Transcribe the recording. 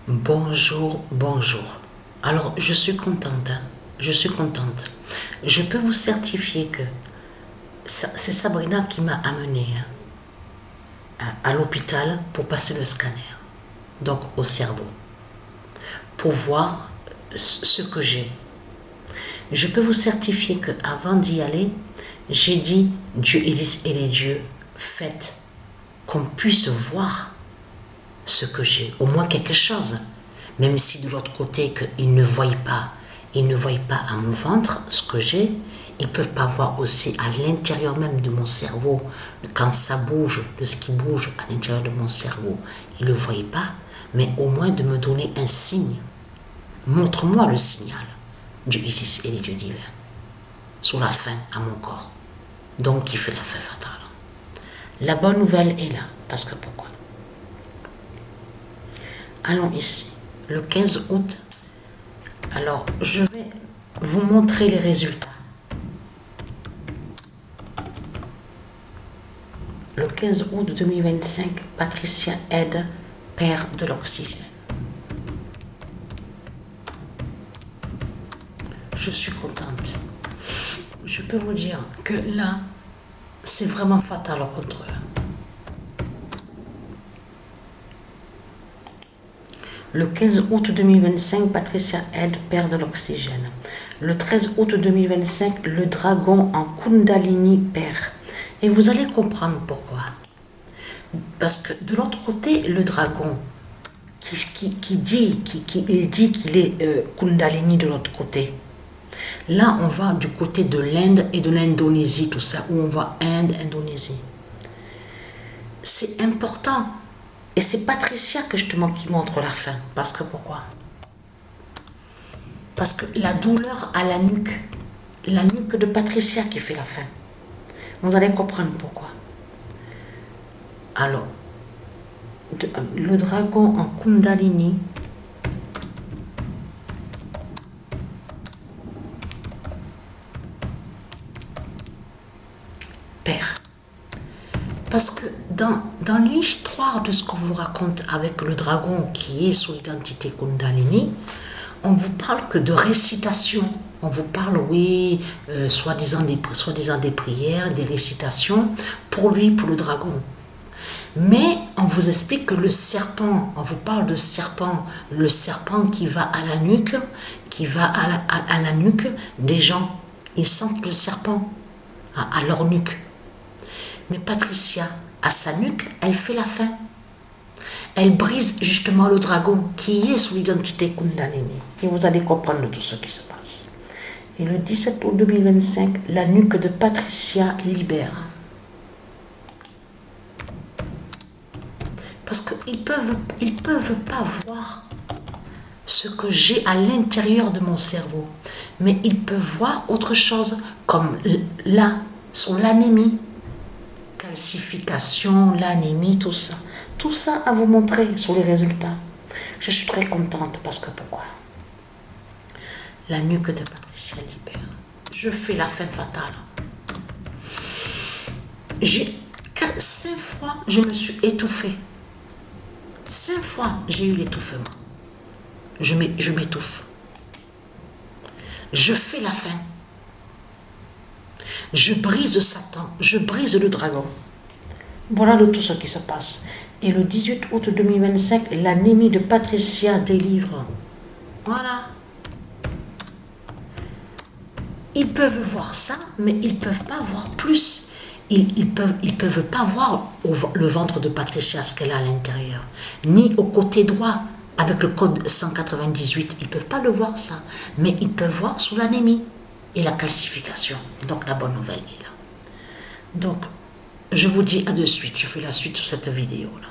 Bonjour, bonjour. Alors, je suis contente, hein. Je suis contente. Je peux vous certifier que c'est Sabrina qui m'a amenée à l'hôpital pour passer le scanner, donc au cerveau, pour voir ce que j'ai. Je peux vous certifier qu'avant d'y aller, j'ai dit Dieu existe et les dieux, faites qu'on puisse voir ce que j'ai, au moins quelque chose, même si de l'autre côté qu'ils ne voient pas, à mon ventre ce que j'ai, ils peuvent pas voir aussi à l'intérieur même de mon cerveau, quand ça bouge, de ce qui bouge à l'intérieur de mon cerveau, ils le voient pas, mais au moins de me donner un signe. Montre-moi le signal du Isis et les dieux divins sur la fin à mon corps, donc qui fait la fin fatale. La bonne nouvelle est là, parce que pourquoi? Allons ici, le 15 août. Alors, je vais vous montrer les résultats. Le 15 août 2025, Patricia Aide perd de l'oxygène. Je suis contente. Je peux vous dire que là, c'est vraiment fatal au contraire. Le 15 août 2025, Patricia Aide perd de l'oxygène. Le 13 août 2025, le dragon en Kundalini perd. Et vous allez comprendre pourquoi. Parce que de l'autre côté, le dragon, il dit qu'il est Kundalini de l'autre côté. Là, on va du côté de l'Inde et de l'Indonésie, tout ça, où on voit Inde, Indonésie. C'est important. Et c'est Patricia que justement qui montre la fin. Parce que pourquoi? Parce que la douleur à la nuque de Patricia qui fait la fin. Vous allez comprendre pourquoi. Alors, le dragon en Kundalini perd. Parce que dans l'histoire de ce qu'on vous raconte avec le dragon qui est sous l'identité Kundalini, on vous parle que de récitation. On vous parle, oui, soi-disant des prières, des récitations pour lui, pour le dragon. Mais on vous explique que le serpent, on vous parle de serpent, le serpent qui va à la nuque, à la nuque des gens. Ils sentent le serpent à leur nuque. Mais Patricia, à sa nuque, elle fait la fin. Elle brise justement le dragon qui est sous l'identité Kundalini. Et vous allez comprendre tout ce qui se passe. Et le 17 août 2025, la nuque de Patricia libère. Parce qu'ils peuvent pas voir ce que j'ai à l'intérieur de mon cerveau. Mais ils peuvent voir autre chose, comme là, sur l'anémie. Calcification, l'anémie, tout ça. Tout ça à vous montrer sur les résultats. Je suis très contente parce que pourquoi? La nuque de Patricia libère. Je fais la fin fatale. 5 fois, je me suis étouffée. 5 fois, j'ai eu l'étouffement. Je m'étouffe. Je fais la fin. Je brise Satan, je brise le dragon. Voilà de tout ce qui se passe. Et le 18 août 2025, l'anémie de Patricia délivre. Voilà. Ils peuvent voir ça, mais ils ne peuvent pas voir plus. Ils peuvent pas voir le ventre de Patricia, ce qu'elle a à l'intérieur. Ni au côté droit, avec le code 198. Ils ne peuvent pas le voir ça. Mais ils peuvent voir sous l'anémie et la calcification. Donc la bonne nouvelle est là. Donc, je vous dis à de suite. Je fais la suite sur cette vidéo là.